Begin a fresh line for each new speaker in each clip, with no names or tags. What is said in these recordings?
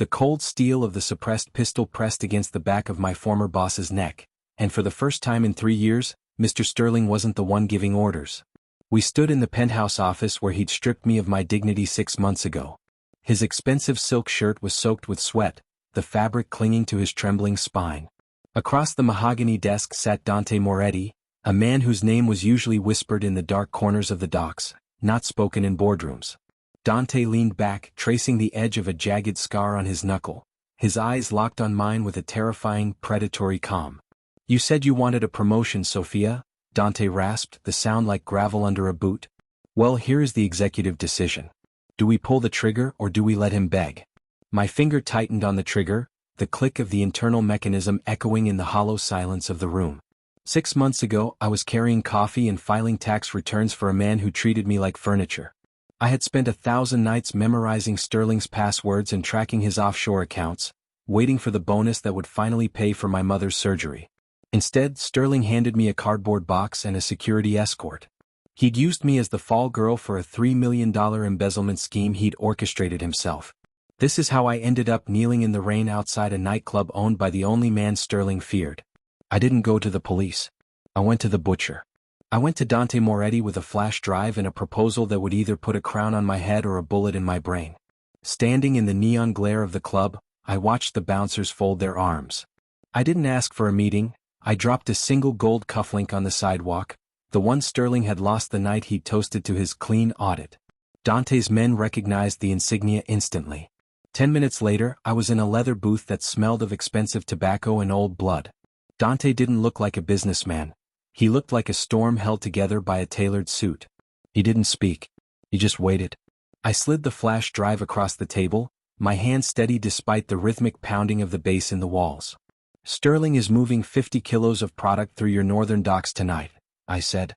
The cold steel of the suppressed pistol pressed against the back of my former boss's neck, and for the first time in 3 years, Mr. Sterling wasn't the one giving orders. We stood in the penthouse office where he'd stripped me of my dignity 6 months ago. His expensive silk shirt was soaked with sweat, the fabric clinging to his trembling spine. Across the mahogany desk sat Dante Moretti, a man whose name was usually whispered in the dark corners of the docks, not spoken in boardrooms. Dante leaned back, tracing the edge of a jagged scar on his knuckle, his eyes locked on mine with a terrifying, predatory calm. "You said you wanted a promotion, Sophia," Dante rasped, the sound like gravel under a boot. "Well, here is the executive decision. Do we pull the trigger or do we let him beg?" My finger tightened on the trigger, the click of the internal mechanism echoing in the hollow silence of the room. 6 months ago, I was carrying coffee and filing tax returns for a man who treated me like furniture. I had spent 1,000 nights memorizing Sterling's passwords and tracking his offshore accounts, waiting for the bonus that would finally pay for my mother's surgery. Instead, Sterling handed me a cardboard box and a security escort. He'd used me as the fall girl for a $3 million embezzlement scheme he'd orchestrated himself. This is how I ended up kneeling in the rain outside a nightclub owned by the only man Sterling feared. I didn't go to the police. I went to the butcher. I went to Dante Moretti with a flash drive and a proposal that would either put a crown on my head or a bullet in my brain. Standing in the neon glare of the club, I watched the bouncers fold their arms. I didn't ask for a meeting. I dropped a single gold cufflink on the sidewalk, the one Sterling had lost the night he'd toasted to his clean audit. Dante's men recognized the insignia instantly. 10 minutes later, I was in a leather booth that smelled of expensive tobacco and old blood. Dante didn't look like a businessman. He looked like a storm held together by a tailored suit. He didn't speak. He just waited. I slid the flash drive across the table, my hand steady despite the rhythmic pounding of the bass in the walls. "Sterling is moving 50 kilos of product through your northern docks tonight," I said.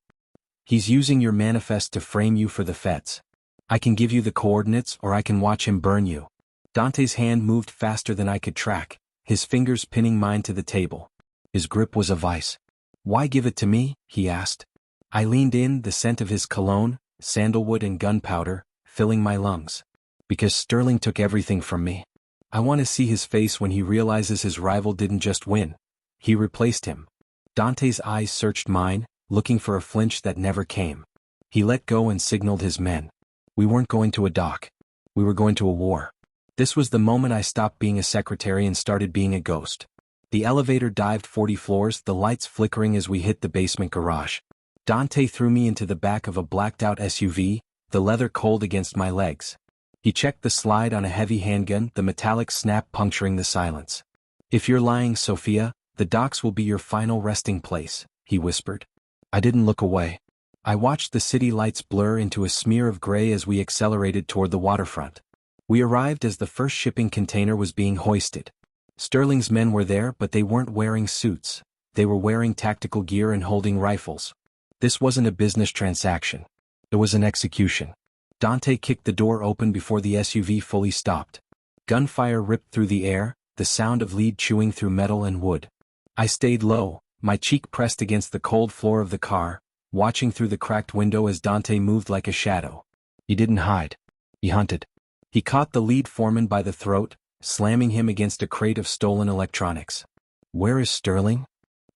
"He's using your manifest to frame you for the feds. I can give you the coordinates or I can watch him burn you." Dante's hand moved faster than I could track, his fingers pinning mine to the table. His grip was a vice. "Why give it to me?" he asked. I leaned in, the scent of his cologne, sandalwood and gunpowder, filling my lungs. "Because Sterling took everything from me. I want to see his face when he realizes his rival didn't just win. He replaced him." Dante's eyes searched mine, looking for a flinch that never came. He let go and signaled his men. We weren't going to a dock. We were going to a war. This was the moment I stopped being a secretary and started being a ghost. The elevator dived 40 floors, the lights flickering as we hit the basement garage. Dante threw me into the back of a blacked-out SUV, the leather cold against my legs. He checked the slide on a heavy handgun, the metallic snap puncturing the silence. "If you're lying, Sophia, the docks will be your final resting place," he whispered. I didn't look away. I watched the city lights blur into a smear of gray as we accelerated toward the waterfront. We arrived as the first shipping container was being hoisted. Sterling's men were there, but they weren't wearing suits. They were wearing tactical gear and holding rifles. This wasn't a business transaction. It was an execution. Dante kicked the door open before the SUV fully stopped. Gunfire ripped through the air, the sound of lead chewing through metal and wood. I stayed low, my cheek pressed against the cold floor of the car, watching through the cracked window as Dante moved like a shadow. He didn't hide. He hunted. He caught the lead foreman by the throat, slamming him against a crate of stolen electronics. "Where is Sterling?"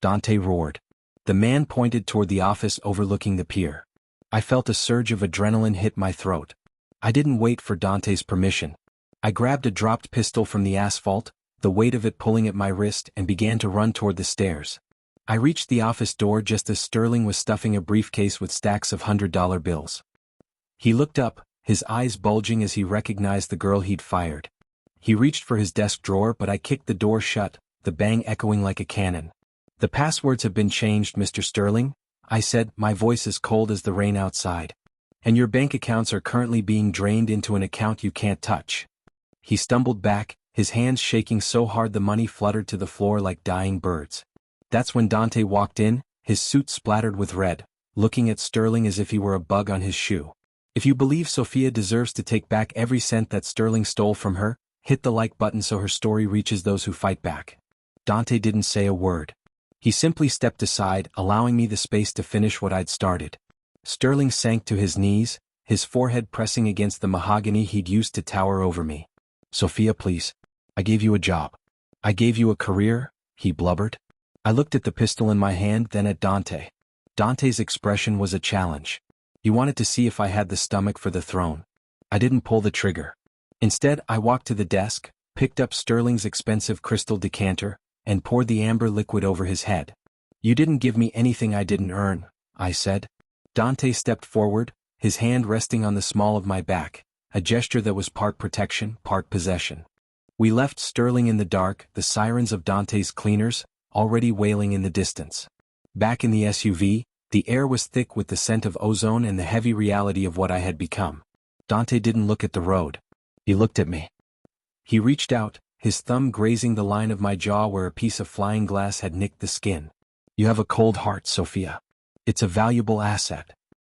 Dante roared. The man pointed toward the office overlooking the pier. I felt a surge of adrenaline hit my throat. I didn't wait for Dante's permission. I grabbed a dropped pistol from the asphalt, the weight of it pulling at my wrist, and began to run toward the stairs. I reached the office door just as Sterling was stuffing a briefcase with stacks of $100 bills. He looked up, his eyes bulging as he recognized the girl he'd fired. He reached for his desk drawer, but I kicked the door shut, the bang echoing like a cannon. "The passwords have been changed, Mr. Sterling," I said, my voice as cold as the rain outside. "And your bank accounts are currently being drained into an account you can't touch." He stumbled back, his hands shaking so hard the money fluttered to the floor like dying birds. That's when Dante walked in, his suit splattered with red, looking at Sterling as if he were a bug on his shoe. "If you believe Sophia deserves to take back every cent that Sterling stole from her, hit the like button so her story reaches those who fight back." Dante didn't say a word. He simply stepped aside, allowing me the space to finish what I'd started. Sterling sank to his knees, his forehead pressing against the mahogany he'd used to tower over me. "Sophia, please. I gave you a job. I gave you a career, he blubbered. I looked at the pistol in my hand, then at Dante. Dante's expression was a challenge. He wanted to see if I had the stomach for the throne. I didn't pull the trigger. Instead, I walked to the desk, picked up Sterling's expensive crystal decanter, and poured the amber liquid over his head. You didn't give me anything I didn't earn, I said. Dante stepped forward, his hand resting on the small of my back, a gesture that was part protection, part possession. We left Sterling in the dark, the sirens of Dante's cleaners, already wailing in the distance. Back in the SUV, the air was thick with the scent of ozone and the heavy reality of what I had become. Dante didn't look at the road. He looked at me. He reached out, his thumb grazing the line of my jaw where a piece of flying glass had nicked the skin. You have a cold heart, Sophia. It's a valuable asset.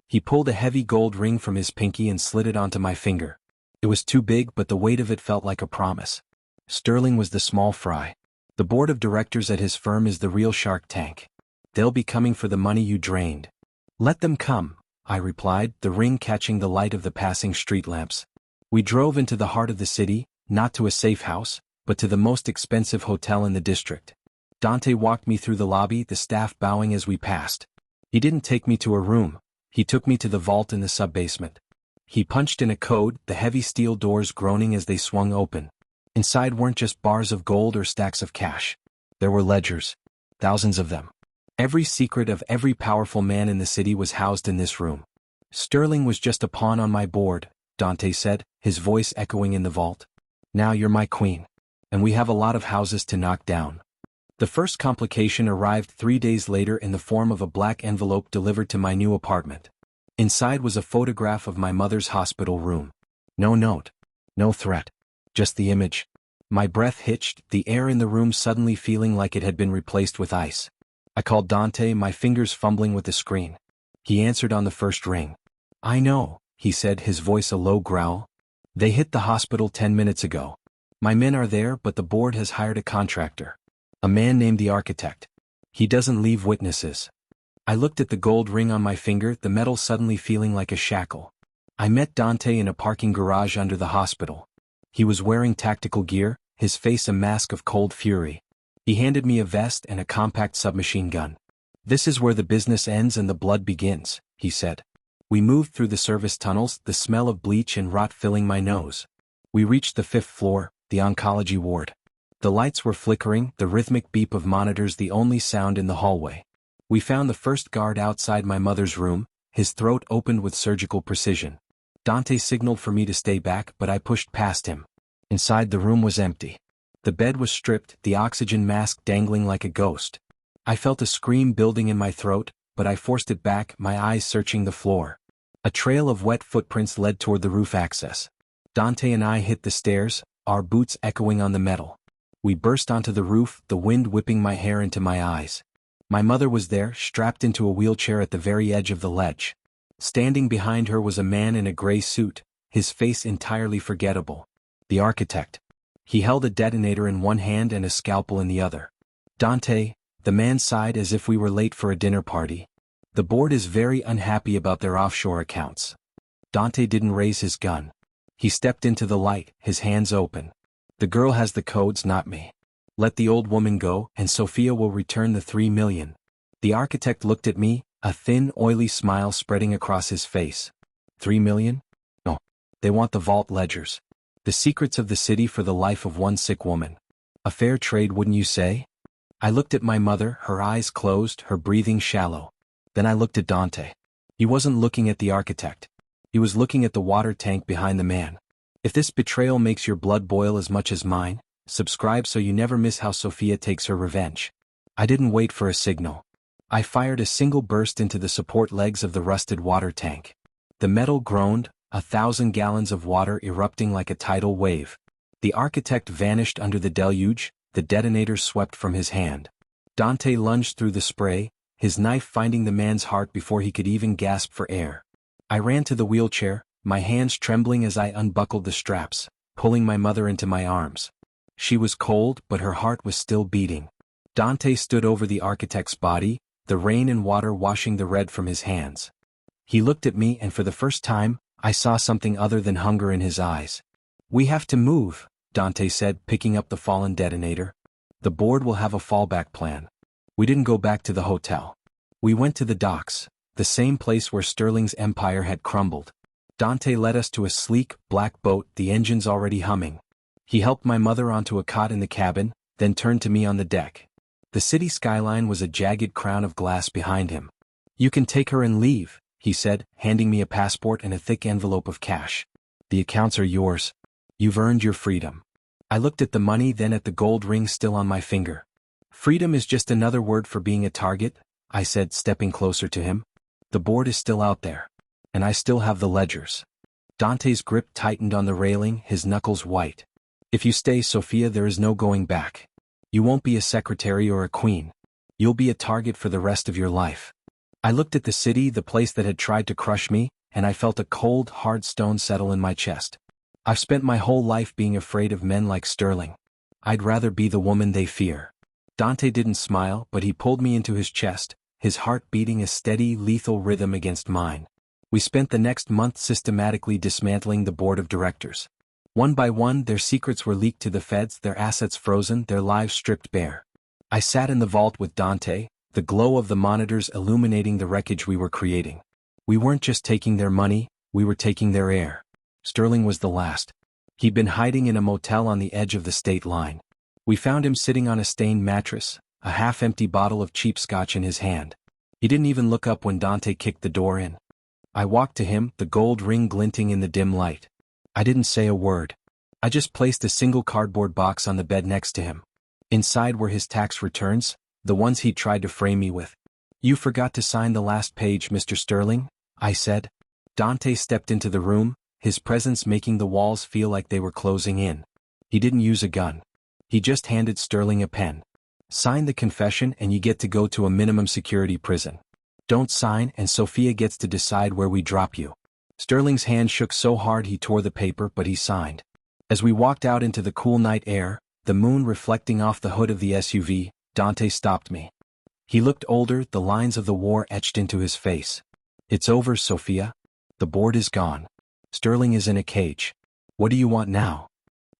He pulled a heavy gold ring from his pinky and slid it onto my finger. It was too big, but the weight of it felt like a promise. Sterling was the small fry. The board of directors at his firm is the real Shark Tank. They'll be coming for the money you drained. Let them come, I replied, the ring catching the light of the passing street lamps. We drove into the heart of the city, not to a safe house, but to the most expensive hotel in the district. Dante walked me through the lobby, the staff bowing as we passed. He didn't take me to a room. He took me to the vault in the sub-basement. He punched in a code, the heavy steel doors groaning as they swung open. Inside weren't just bars of gold or stacks of cash. There were ledgers. Thousands of them. Every secret of every powerful man in the city was housed in this room. Sterling was just a pawn on my board, Dante said, his voice echoing in the vault. Now you're my queen. And we have a lot of houses to knock down. The first complication arrived 3 days later in the form of a black envelope delivered to my new apartment. Inside was a photograph of my mother's hospital room. No note. No threat. Just the image. My breath hitched, the air in the room suddenly feeling like it had been replaced with ice. I called Dante, my fingers fumbling with the screen. He answered on the first ring. I know, he said, his voice a low growl. They hit the hospital 10 minutes ago. My men are there, but the board has hired a contractor. A man named the architect. He doesn't leave witnesses. I looked at the gold ring on my finger, the metal suddenly feeling like a shackle. I met Dante in a parking garage under the hospital. He was wearing tactical gear, his face a mask of cold fury. He handed me a vest and a compact submachine gun. This is where the business ends and the blood begins, he said. We moved through the service tunnels, the smell of bleach and rot filling my nose. We reached the 5th floor, the oncology ward. The lights were flickering, the rhythmic beep of monitors the only sound in the hallway. We found the first guard outside my mother's room, his throat opened with surgical precision. Dante signaled for me to stay back, but I pushed past him. Inside the room was empty. The bed was stripped, the oxygen mask dangling like a ghost. I felt a scream building in my throat, but I forced it back, my eyes searching the floor. A trail of wet footprints led toward the roof access. Dante and I hit the stairs, our boots echoing on the metal. We burst onto the roof, the wind whipping my hair into my eyes. My mother was there, strapped into a wheelchair at the very edge of the ledge. Standing behind her was a man in a gray suit, his face entirely forgettable. The architect. He held a detonator in one hand and a scalpel in the other. Dante, the man sighed as if we were late for a dinner party. The board is very unhappy about their offshore accounts. Dante didn't raise his gun. He stepped into the light, his hands open. The girl has the codes, not me. Let the old woman go, and Sophia will return the 3 million. The architect looked at me, a thin, oily smile spreading across his face. 3 million? No. They want the vault ledgers. The secrets of the city for the life of one sick woman. A fair trade, wouldn't you say? I looked at my mother, her eyes closed, her breathing shallow. Then I looked at Dante. He wasn't looking at the architect. He was looking at the water tank behind the man. If this betrayal makes your blood boil as much as mine, subscribe so you never miss how Sophia takes her revenge. I didn't wait for a signal. I fired a single burst into the support legs of the rusted water tank. The metal groaned, 1,000 gallons of water erupting like a tidal wave. The architect vanished under the deluge, the detonator swept from his hand. Dante lunged through the spray, his knife finding the man's heart before he could even gasp for air. I ran to the wheelchair, my hands trembling as I unbuckled the straps, pulling my mother into my arms. She was cold, but her heart was still beating. Dante stood over the architect's body, the rain and water washing the red from his hands. He looked at me and for the first time, I saw something other than hunger in his eyes. We have to move, Dante said, picking up the fallen detonator. The board will have a fallback plan. We didn't go back to the hotel. We went to the docks, the same place where Sterling's empire had crumbled. Dante led us to a sleek, black boat, the engines already humming. He helped my mother onto a cot in the cabin, then turned to me on the deck. The city skyline was a jagged crown of glass behind him. "You can take her and leave," he said, handing me a passport and a thick envelope of cash. "The accounts are yours. You've earned your freedom." I looked at the money, then at the gold ring still on my finger. "Freedom is just another word for being a target," I said, stepping closer to him. "The board is still out there. And I still have the ledgers." Dante's grip tightened on the railing, his knuckles white. "If you stay, Sophia, there is no going back. You won't be a secretary or a queen. You'll be a target for the rest of your life." I looked at the city, the place that had tried to crush me, and I felt a cold, hard stone settle in my chest. I've spent my whole life being afraid of men like Sterling. I'd rather be the woman they fear. Dante didn't smile, but he pulled me into his chest, his heart beating a steady, lethal rhythm against mine. We spent the next month systematically dismantling the board of directors. One by one, their secrets were leaked to the feds, their assets frozen, their lives stripped bare. I sat in the vault with Dante, the glow of the monitors illuminating the wreckage we were creating. We weren't just taking their money, we were taking their air. Sterling was the last. He'd been hiding in a motel on the edge of the state line. We found him sitting on a stained mattress, a half-empty bottle of cheap scotch in his hand. He didn't even look up when Dante kicked the door in. I walked to him, the gold ring glinting in the dim light. I didn't say a word. I just placed a single cardboard box on the bed next to him. Inside were his tax returns, the ones he'd tried to frame me with. "You forgot to sign the last page, Mr. Sterling," I said. Dante stepped into the room, his presence making the walls feel like they were closing in. He didn't use a gun. He just handed Sterling a pen. "Sign the confession and you get to go to a minimum security prison. Don't sign and Sophia gets to decide where we drop you." Sterling's hand shook so hard he tore the paper, but he signed. As we walked out into the cool night air, the moon reflecting off the hood of the SUV, Dante stopped me. He looked older, the lines of the war etched into his face. "It's over, Sophia. The board is gone. Sterling is in a cage. What do you want now?"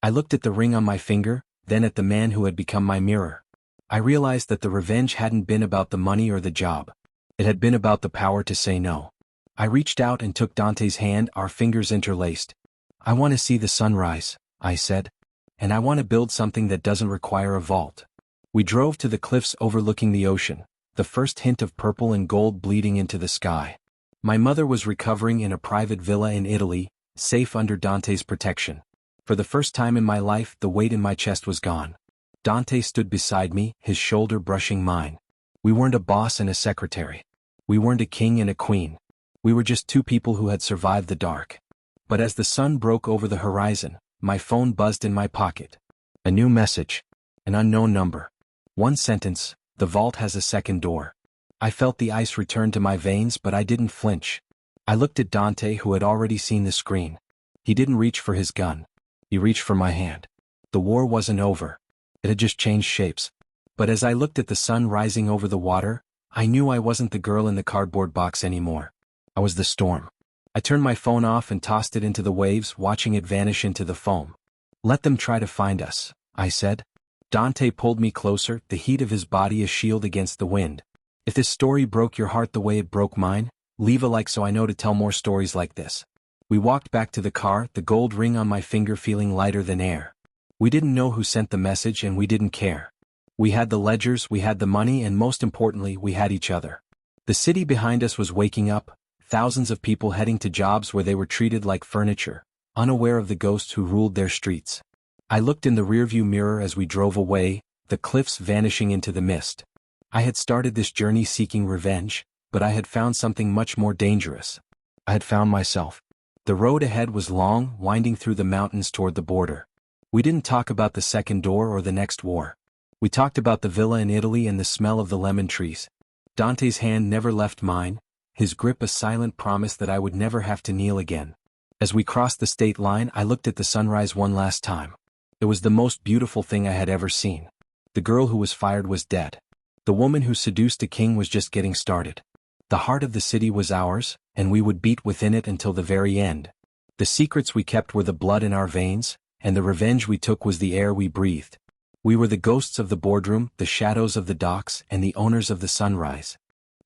I looked at the ring on my finger, then at the man who had become my mirror. I realized that the revenge hadn't been about the money or the job. It had been about the power to say no. I reached out and took Dante's hand, our fingers interlaced. "I want to see the sunrise," I said. "And I want to build something that doesn't require a vault." We drove to the cliffs overlooking the ocean, the first hint of purple and gold bleeding into the sky. My mother was recovering in a private villa in Italy, safe under Dante's protection. For the first time in my life, the weight in my chest was gone. Dante stood beside me, his shoulder brushing mine. We weren't a boss and a secretary. We weren't a king and a queen. We were just two people who had survived the dark. But as the sun broke over the horizon, my phone buzzed in my pocket. A new message. An unknown number. One sentence: "The vault has a second door." I felt the ice return to my veins, but I didn't flinch. I looked at Dante, who had already seen the screen. He didn't reach for his gun. He reached for my hand. The war wasn't over. It had just changed shapes. But as I looked at the sun rising over the water, I knew I wasn't the girl in the cardboard box anymore. I was the storm. I turned my phone off and tossed it into the waves, watching it vanish into the foam. "Let them try to find us," I said. Dante pulled me closer, the heat of his body a shield against the wind. "If this story broke your heart the way it broke mine, leave a like so I know to tell more stories like this." We walked back to the car, the gold ring on my finger feeling lighter than air. We didn't know who sent the message and we didn't care. We had the ledgers, we had the money, and most importantly, we had each other. The city behind us was waking up, thousands of people heading to jobs where they were treated like furniture, unaware of the ghosts who ruled their streets. I looked in the rearview mirror as we drove away, the cliffs vanishing into the mist. I had started this journey seeking revenge, but I had found something much more dangerous. I had found myself. The road ahead was long, winding through the mountains toward the border. We didn't talk about the second door or the next war. We talked about the villa in Italy and the smell of the lemon trees. Dante's hand never left mine, his grip a silent promise that I would never have to kneel again. As we crossed the state line, I looked at the sunrise one last time. It was the most beautiful thing I had ever seen. The girl who was fired was dead. The woman who seduced a king was just getting started. The heart of the city was ours, and we would beat within it until the very end. The secrets we kept were the blood in our veins, and the revenge we took was the air we breathed. We were the ghosts of the boardroom, the shadows of the docks, and the owners of the sunrise.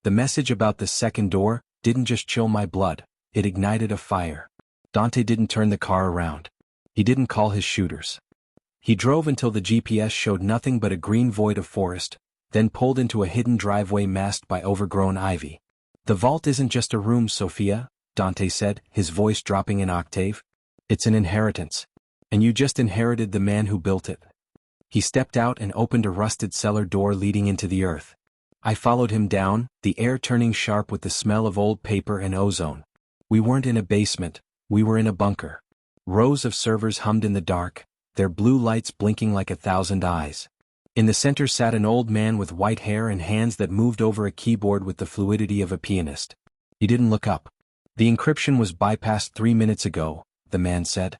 The message about the second door didn't just chill my blood, it ignited a fire. Dante didn't turn the car around. He didn't call his shooters. He drove until the GPS showed nothing but a green void of forest, then pulled into a hidden driveway masked by overgrown ivy. "The vault isn't just a room, Sophia," Dante said, his voice dropping an octave. "It's an inheritance. And you just inherited the man who built it." He stepped out and opened a rusted cellar door leading into the earth. I followed him down, the air turning sharp with the smell of old paper and ozone. We weren't in a basement, we were in a bunker. Rows of servers hummed in the dark, their blue lights blinking like 1,000 eyes. In the center sat an old man with white hair and hands that moved over a keyboard with the fluidity of a pianist. He didn't look up. "The encryption was bypassed 3 minutes ago," the man said.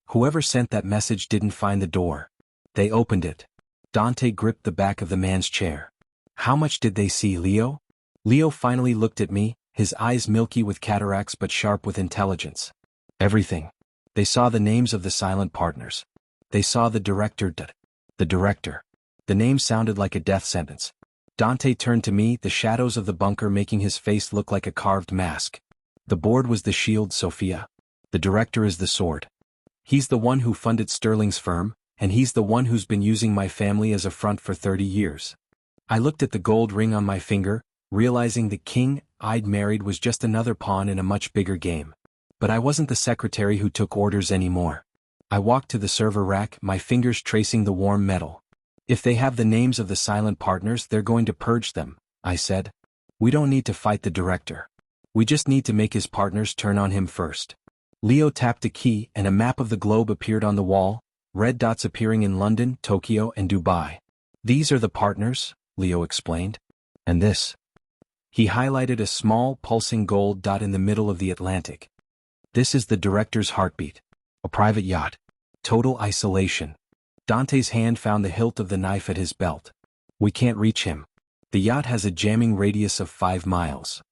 "Whoever sent that message didn't find the door. They opened it." Dante gripped the back of the man's chair. "How much did they see, Leo?" Leo finally looked at me, his eyes milky with cataracts but sharp with intelligence. "Everything. They saw the names of the silent partners. They saw the director. The director." The name sounded like a death sentence. Dante turned to me, the shadows of the bunker making his face look like a carved mask. "The board was the shield, Sophia. The director is the sword. He's the one who funded Sterling's firm, and he's the one who's been using my family as a front for 30 years. I looked at the gold ring on my finger, realizing the king I'd married was just another pawn in a much bigger game. But I wasn't the secretary who took orders anymore. I walked to the server rack, my fingers tracing the warm metal. "If they have the names of the silent partners, they're going to purge them," I said. "We don't need to fight the director. We just need to make his partners turn on him first." Leo tapped a key and a map of the globe appeared on the wall, red dots appearing in London, Tokyo, and Dubai. "These are the partners," Leo explained. "And this." He highlighted a small, pulsing gold dot in the middle of the Atlantic. "This is the director's heartbeat. A private yacht. Total isolation." Dante's hand found the hilt of the knife at his belt. "We can't reach him. The yacht has a jamming radius of 5 miles.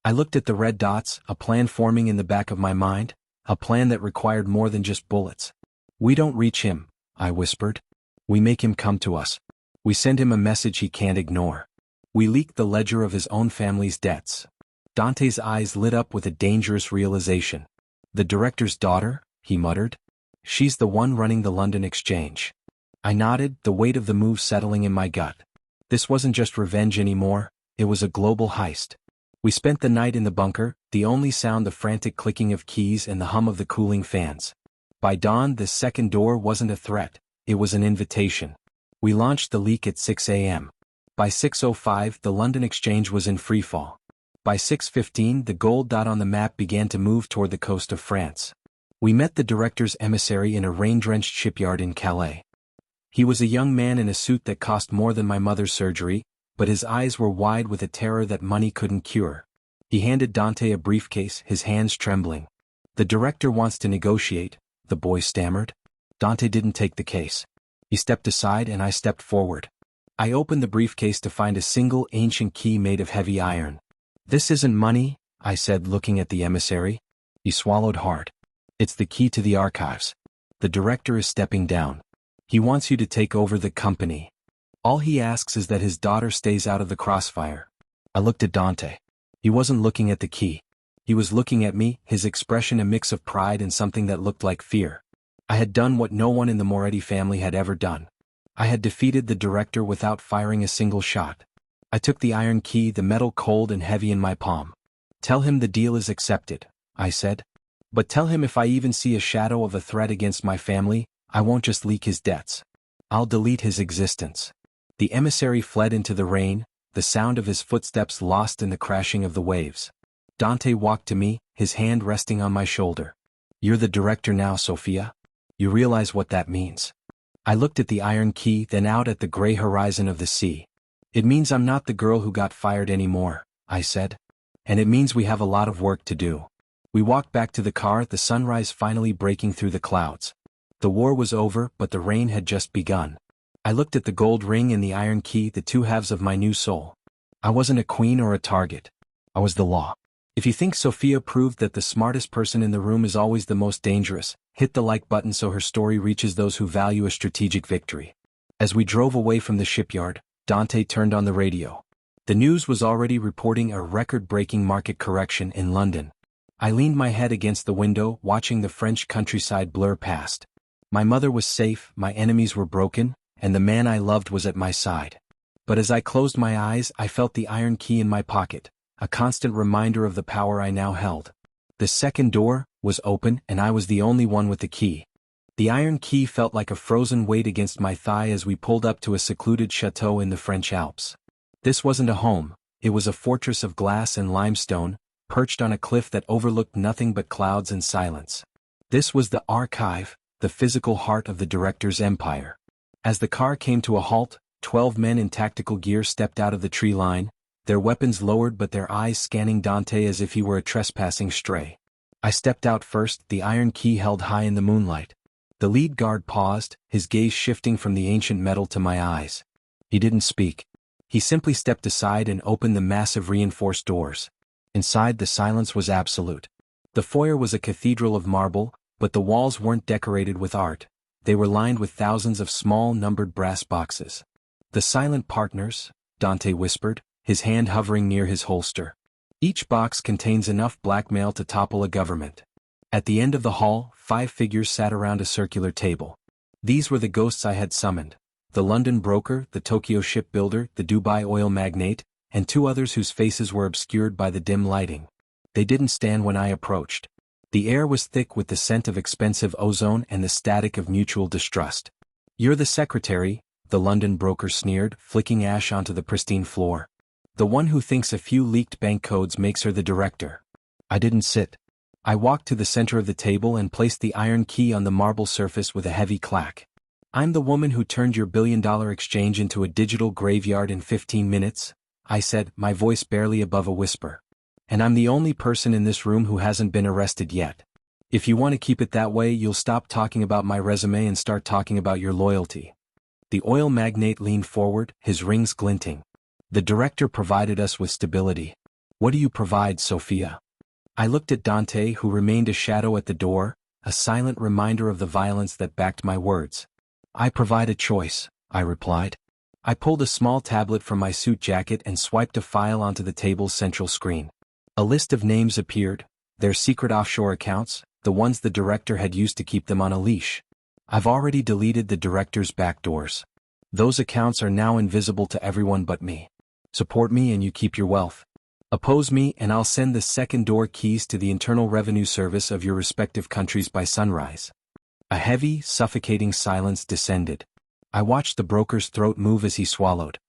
I looked at the red dots, a plan forming in the back of my mind, a plan that required more than just bullets. "We don't reach him," I whispered. "We make him come to us. We send him a message he can't ignore. We leak the ledger of his own family's debts." Dante's eyes lit up with a dangerous realization. "The director's daughter," he muttered. "She's the one running the London exchange." I nodded, the weight of the move settling in my gut. This wasn't just revenge anymore, it was a global heist. We spent the night in the bunker, the only sound the frantic clicking of keys and the hum of the cooling fans. By dawn, the second door wasn't a threat, it was an invitation. We launched the leak at 6 a.m. By 6:05, the London exchange was in freefall. By 6:15, the gold dot on the map began to move toward the coast of France. We met the director's emissary in a rain-drenched shipyard in Calais. He was a young man in a suit that cost more than my mother's surgery, but his eyes were wide with a terror that money couldn't cure. He handed Dante a briefcase, his hands trembling. "The director wants to negotiate," the boy stammered. Dante didn't take the case. He stepped aside and I stepped forward. I opened the briefcase to find a single ancient key made of heavy iron. "This isn't money," I said, looking at the emissary. He swallowed hard. "It's the key to the archives. The director is stepping down. He wants you to take over the company. All he asks is that his daughter stays out of the crossfire." I looked at Dante. He wasn't looking at the key. He was looking at me, his expression a mix of pride and something that looked like fear. I had done what no one in the Moretti family had ever done. I had defeated the director without firing a single shot. I took the iron key, the metal cold and heavy in my palm. "Tell him the deal is accepted," I said. "But tell him if I even see a shadow of a threat against my family, I won't just leak his debts. I'll delete his existence." The emissary fled into the rain, the sound of his footsteps lost in the crashing of the waves. Dante walked to me, his hand resting on my shoulder. "You're the director now, Sophia. You realize what that means?" I looked at the iron key, then out at the gray horizon of the sea. "It means I'm not the girl who got fired anymore," I said. "And it means we have a lot of work to do." We walked back to the car, the sunrise finally breaking through the clouds. The war was over, but the rain had just begun. I looked at the gold ring and the iron key, the two halves of my new soul. I wasn't a queen or a target. I was the law. If you think Sophia proved that the smartest person in the room is always the most dangerous, hit the like button so her story reaches those who value a strategic victory. As we drove away from the shipyard, Dante turned on the radio. The news was already reporting a record-breaking market correction in London. I leaned my head against the window, watching the French countryside blur past. My mother was safe, my enemies were broken, and the man I loved was at my side. But as I closed my eyes, I felt the iron key in my pocket, a constant reminder of the power I now held. The second door was open, and I was the only one with the key. The iron key felt like a frozen weight against my thigh as we pulled up to a secluded chateau in the French Alps. This wasn't a home, it was a fortress of glass and limestone, perched on a cliff that overlooked nothing but clouds and silence. This was the archive, the physical heart of the director's empire. As the car came to a halt, 12 men in tactical gear stepped out of the tree line, their weapons lowered but their eyes scanning Dante as if he were a trespassing stray. I stepped out first, the iron key held high in the moonlight. The lead guard paused, his gaze shifting from the ancient metal to my eyes. He didn't speak. He simply stepped aside and opened the massive reinforced doors. Inside, the silence was absolute. The foyer was a cathedral of marble, but the walls weren't decorated with art. They were lined with thousands of small numbered brass boxes. "The silent partners," Dante whispered, his hand hovering near his holster. "Each box contains enough blackmail to topple a government." At the end of the hall, 5 figures sat around a circular table. These were the ghosts I had summoned: the London broker, the Tokyo shipbuilder, the Dubai oil magnate, and 2 others whose faces were obscured by the dim lighting. They didn't stand when I approached. The air was thick with the scent of expensive ozone and the static of mutual distrust. "You're the secretary," the London broker sneered, flicking ash onto the pristine floor. "The one who thinks a few leaked bank codes makes her the director." I didn't sit. I walked to the center of the table and placed the iron key on the marble surface with a heavy clack. "I'm the woman who turned your billion-dollar exchange into a digital graveyard in 15 minutes, I said, my voice barely above a whisper. "And I'm the only person in this room who hasn't been arrested yet. If you want to keep it that way, you'll stop talking about my resume and start talking about your loyalty." The oil magnate leaned forward, his rings glinting. "The director provided us with stability. What do you provide, Sophia?" I looked at Dante, who remained a shadow at the door, a silent reminder of the violence that backed my words. "I provide a choice," I replied. I pulled a small tablet from my suit jacket and swiped a file onto the table's central screen. A list of names appeared, their secret offshore accounts, the ones the director had used to keep them on a leash. "I've already deleted the director's backdoors. Those accounts are now invisible to everyone but me. Support me and you keep your wealth. Oppose me and I'll send the second door keys to the Internal Revenue Service of your respective countries by sunrise." A heavy, suffocating silence descended. I watched the broker's throat move as he swallowed.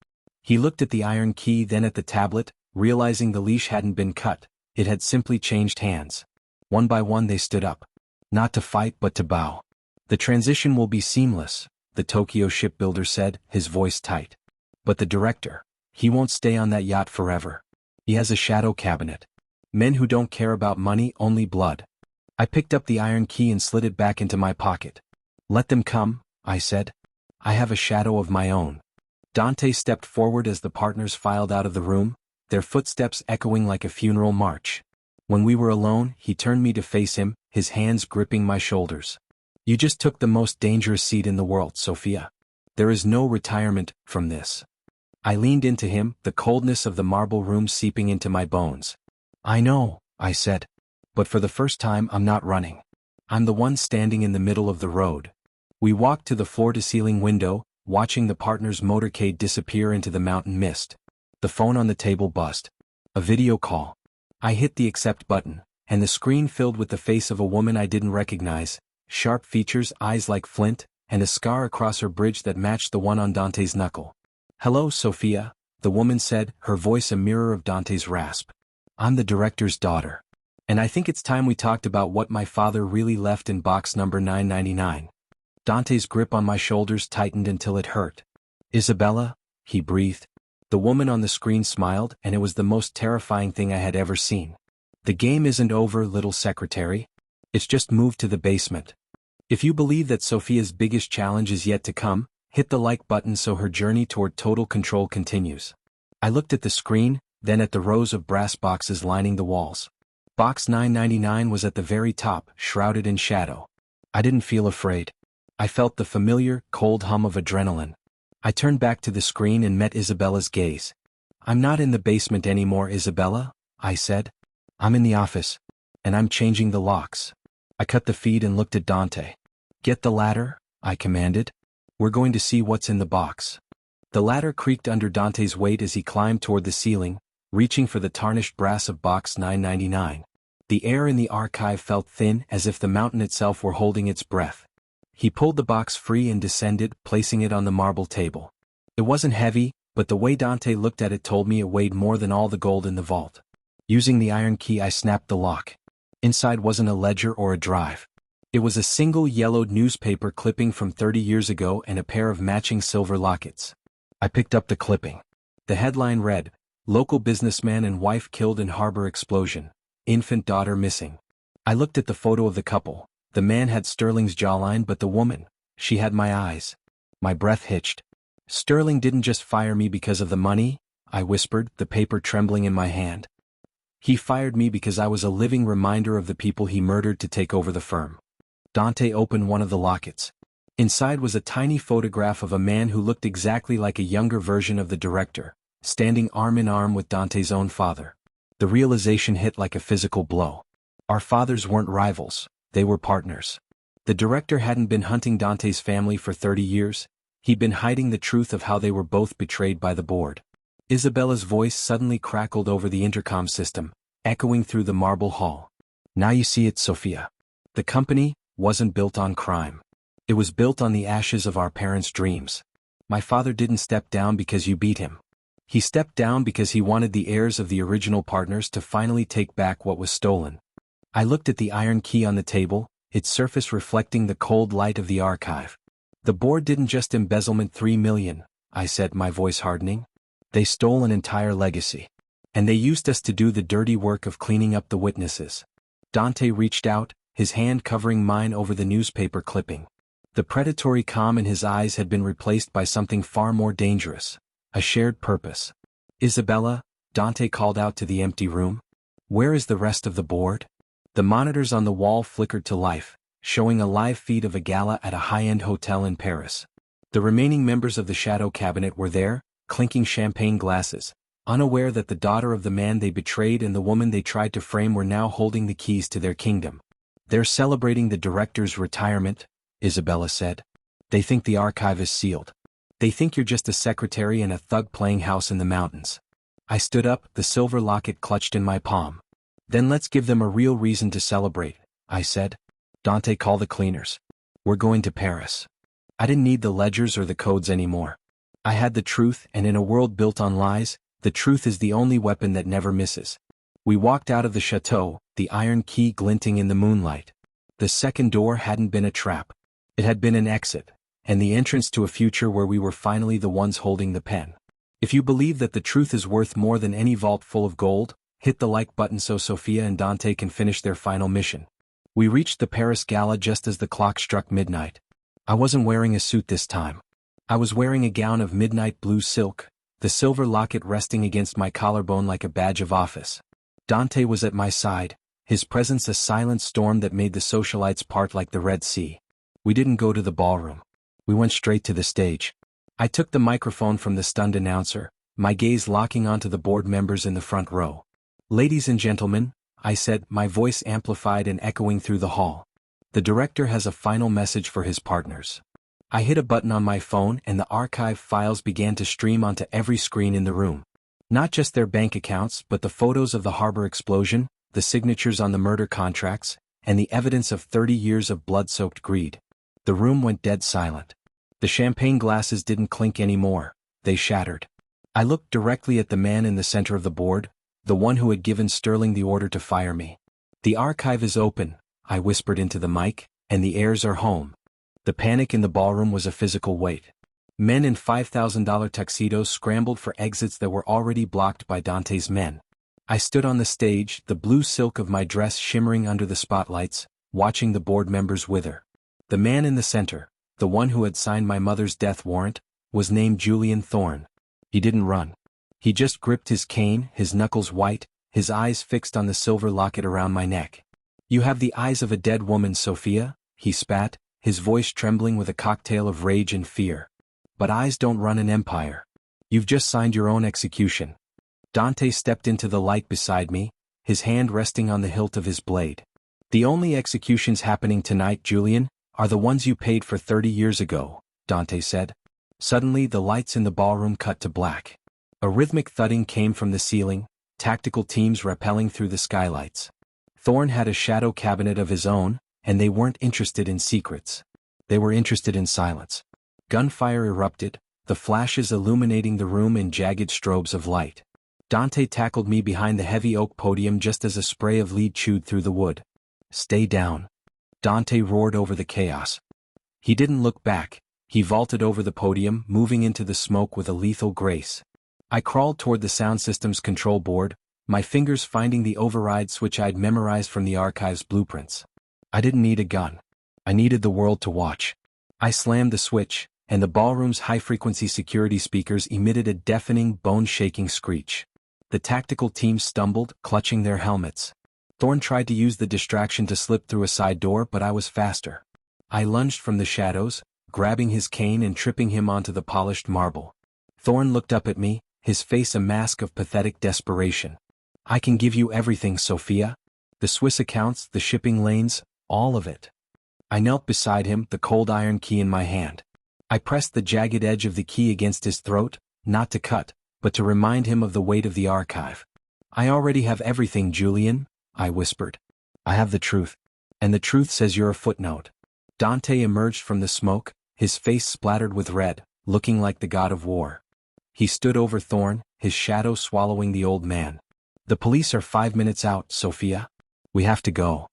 He looked at the iron key, then at the tablet, realizing the leash hadn't been cut, it had simply changed hands. One by one they stood up. Not to fight but to bow. "The transition will be seamless," the Tokyo shipbuilder said, his voice tight. "But the director, he won't stay on that yacht forever. He has a shadow cabinet. Men who don't care about money, only blood." I picked up the iron key and slid it back into my pocket. "Let them come," I said. "I have a shadow of my own." Dante stepped forward as the partners filed out of the room, their footsteps echoing like a funeral march. When we were alone, he turned me to face him, his hands gripping my shoulders. "You just took the most dangerous seat in the world, Sophia. There is no retirement from this." I leaned into him, the coldness of the marble room seeping into my bones. "I know," I said. "But for the first time I'm not running. I'm the one standing in the middle of the road." We walked to the floor-to-ceiling window, watching the partner's motorcade disappear into the mountain mist. The phone on the table buzzed. A video call. I hit the accept button, and the screen filled with the face of a woman I didn't recognize, sharp features, eyes like flint, and a scar across her bridge that matched the one on Dante's knuckle. "Hello, Sophia," the woman said, her voice a mirror of Dante's rasp. "I'm the director's daughter. And I think it's time we talked about what my father really left in box number 999. Dante's grip on my shoulders tightened until it hurt. "Isabella?" he breathed. The woman on the screen smiled, and it was the most terrifying thing I had ever seen. "The game isn't over, little secretary. It's just moved to the basement." If you believe that Sophia's biggest challenge is yet to come, hit the like button so her journey toward total control continues. I looked at the screen, then at the rows of brass boxes lining the walls. Box 999 was at the very top, shrouded in shadow. I didn't feel afraid. I felt the familiar, cold hum of adrenaline. I turned back to the screen and met Isabella's gaze. "I'm not in the basement anymore, Isabella," I said. "I'm in the office. And I'm changing the locks." I cut the feed and looked at Dante. "Get the ladder," I commanded. "We're going to see what's in the box." The ladder creaked under Dante's weight as he climbed toward the ceiling, reaching for the tarnished brass of box 999. The air in the archive felt thin, as if the mountain itself were holding its breath. He pulled the box free and descended, placing it on the marble table. It wasn't heavy, but the way Dante looked at it told me it weighed more than all the gold in the vault. Using the iron key, I snapped the lock. Inside wasn't a ledger or a drive. It was a single yellowed newspaper clipping from 30 years ago and a pair of matching silver lockets. I picked up the clipping. The headline read, "Local businessman and wife killed in harbor explosion. Infant daughter missing." I looked at the photo of the couple. The man had Sterling's jawline, but the woman, she had my eyes. My breath hitched. "Sterling didn't just fire me because of the money," I whispered, the paper trembling in my hand. "He fired me because I was a living reminder of the people he murdered to take over the firm." Dante opened one of the lockets. Inside was a tiny photograph of a man who looked exactly like a younger version of the director, standing arm in arm with Dante's own father. The realization hit like a physical blow. Our fathers weren't rivals, they were partners. The director hadn't been hunting Dante's family for 30 years, he'd been hiding the truth of how they were both betrayed by the board. Isabella's voice suddenly crackled over the intercom system, echoing through the marble hall. "Now you see it, Sophia. The company wasn't built on crime. It was built on the ashes of our parents' dreams. My father didn't step down because you beat him. He stepped down because he wanted the heirs of the original partners to finally take back what was stolen." I looked at the iron key on the table, its surface reflecting the cold light of the archive. "The board didn't just embezzlement 3 million, I said, my voice hardening. "They stole an entire legacy. And they used us to do the dirty work of cleaning up the witnesses." Dante reached out, his hand covering mine over the newspaper clipping. The predatory calm in his eyes had been replaced by something far more dangerous. A shared purpose. "Isabella," Dante called out to the empty room. "Where is the rest of the board?" The monitors on the wall flickered to life, showing a live feed of a gala at a high-end hotel in Paris. The remaining members of the Shadow Cabinet were there, clinking champagne glasses, unaware that the daughter of the man they betrayed and the woman they tried to frame were now holding the keys to their kingdom. "They're celebrating the director's retirement," Isabella said. "They think the archive is sealed. They think you're just a secretary in a thug playing house in the mountains." I stood up, the silver locket clutched in my palm. "Then let's give them a real reason to celebrate," I said. "Dante, call the cleaners. We're going to Paris." I didn't need the ledgers or the codes anymore. I had the truth, and in a world built on lies, the truth is the only weapon that never misses. We walked out of the chateau, the iron key glinting in the moonlight. The second door hadn't been a trap. It had been an exit, and the entrance to a future where we were finally the ones holding the pen. If you believe that the truth is worth more than any vault full of gold, hit the like button so Sophia and Dante can finish their final mission. We reached the Paris Gala just as the clock struck midnight. I wasn't wearing a suit this time. I was wearing a gown of midnight blue silk, the silver locket resting against my collarbone like a badge of office. Dante was at my side, his presence a silent storm that made the socialites part like the Red Sea. We didn't go to the ballroom. We went straight to the stage. I took the microphone from the stunned announcer, my gaze locking onto the board members in the front row. "Ladies and gentlemen," I said, my voice amplified and echoing through the hall. "The director has a final message for his partners." I hit a button on my phone and the archive files began to stream onto every screen in the room. Not just their bank accounts, but the photos of the harbor explosion, the signatures on the murder contracts, and the evidence of 30 years of blood-soaked greed. The room went dead silent. The champagne glasses didn't clink anymore, they shattered. I looked directly at the man in the center of the board, the one who had given Sterling the order to fire me. "The archive is open," I whispered into the mic, "and the heirs are home." The panic in the ballroom was a physical weight. Men in $5,000 tuxedos scrambled for exits that were already blocked by Dante's men. I stood on the stage, the blue silk of my dress shimmering under the spotlights, watching the board members wither. The man in the center, the one who had signed my mother's death warrant, was named Julian Thorne. He didn't run. He just gripped his cane, his knuckles white, his eyes fixed on the silver locket around my neck. "You have the eyes of a dead woman, Sophia," he spat, his voice trembling with a cocktail of rage and fear. "But eyes don't run an empire. You've just signed your own execution." Dante stepped into the light beside me, his hand resting on the hilt of his blade. "The only executions happening tonight, Julian, are the ones you paid for 30 years ago," Dante said. Suddenly the lights in the ballroom cut to black. A rhythmic thudding came from the ceiling, tactical teams rappelling through the skylights. Thorne had a shadow cabinet of his own, and they weren't interested in secrets. They were interested in silence. Gunfire erupted, the flashes illuminating the room in jagged strobes of light. Dante tackled me behind the heavy oak podium just as a spray of lead chewed through the wood. "Stay down," Dante roared over the chaos. He didn't look back. He vaulted over the podium, moving into the smoke with a lethal grace. I crawled toward the sound system's control board, my fingers finding the override switch I'd memorized from the archive's blueprints. I didn't need a gun. I needed the world to watch. I slammed the switch, and the ballroom's high-frequency security speakers emitted a deafening, bone-shaking screech. The tactical team stumbled, clutching their helmets. Thorne tried to use the distraction to slip through a side door, but I was faster. I lunged from the shadows, grabbing his cane and tripping him onto the polished marble. Thorne looked up at me, his face a mask of pathetic desperation. "I can give you everything, Sophia. The Swiss accounts, the shipping lanes, all of it." I knelt beside him, the cold iron key in my hand. I pressed the jagged edge of the key against his throat, not to cut, but to remind him of the weight of the archive. "I already have everything, Julian," I whispered. "I have the truth. And the truth says you're a footnote." Dante emerged from the smoke, his face splattered with red, looking like the god of war. He stood over Thorne, his shadow swallowing the old man. "The police are 5 minutes out, Sophia. We have to go."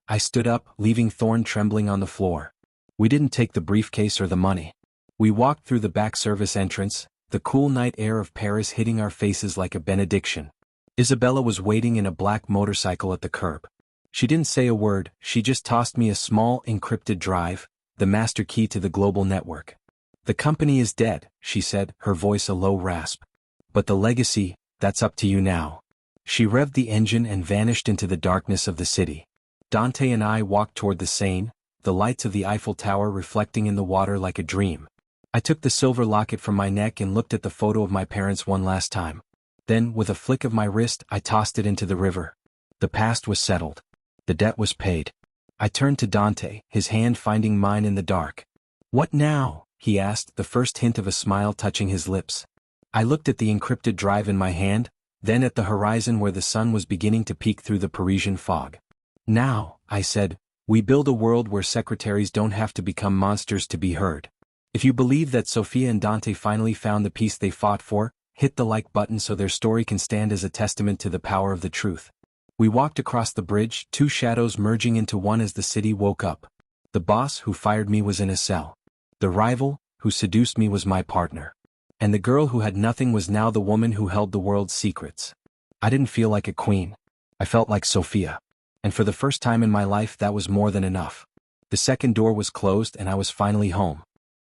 I stood up, leaving Thorne trembling on the floor. We didn't take the briefcase or the money. We walked through the back service entrance, the cool night air of Paris hitting our faces like a benediction. Isabella was waiting in a black motorcycle at the curb. She didn't say a word, she just tossed me a small, encrypted drive, the master key to the global network. "The company is dead," she said, her voice a low rasp. "But the legacy, that's up to you now." She revved the engine and vanished into the darkness of the city. Dante and I walked toward the Seine, the lights of the Eiffel Tower reflecting in the water like a dream. I took the silver locket from my neck and looked at the photo of my parents one last time. Then, with a flick of my wrist, I tossed it into the river. The past was settled. The debt was paid. I turned to Dante, his hand finding mine in the dark. "What now?" he asked, the first hint of a smile touching his lips. I looked at the encrypted drive in my hand, then at the horizon where the sun was beginning to peek through the Parisian fog. "Now," I said, "we build a world where secretaries don't have to become monsters to be heard." If you believe that Sophia and Dante finally found the peace they fought for, hit the like button so their story can stand as a testament to the power of the truth. We walked across the bridge, two shadows merging into one as the city woke up. The boss who fired me was in a cell. The rival, who seduced me, was my partner. And the girl who had nothing was now the woman who held the world's secrets. I didn't feel like a queen. I felt like Sophia. And for the first time in my life that was more than enough. The second door was closed and I was finally home.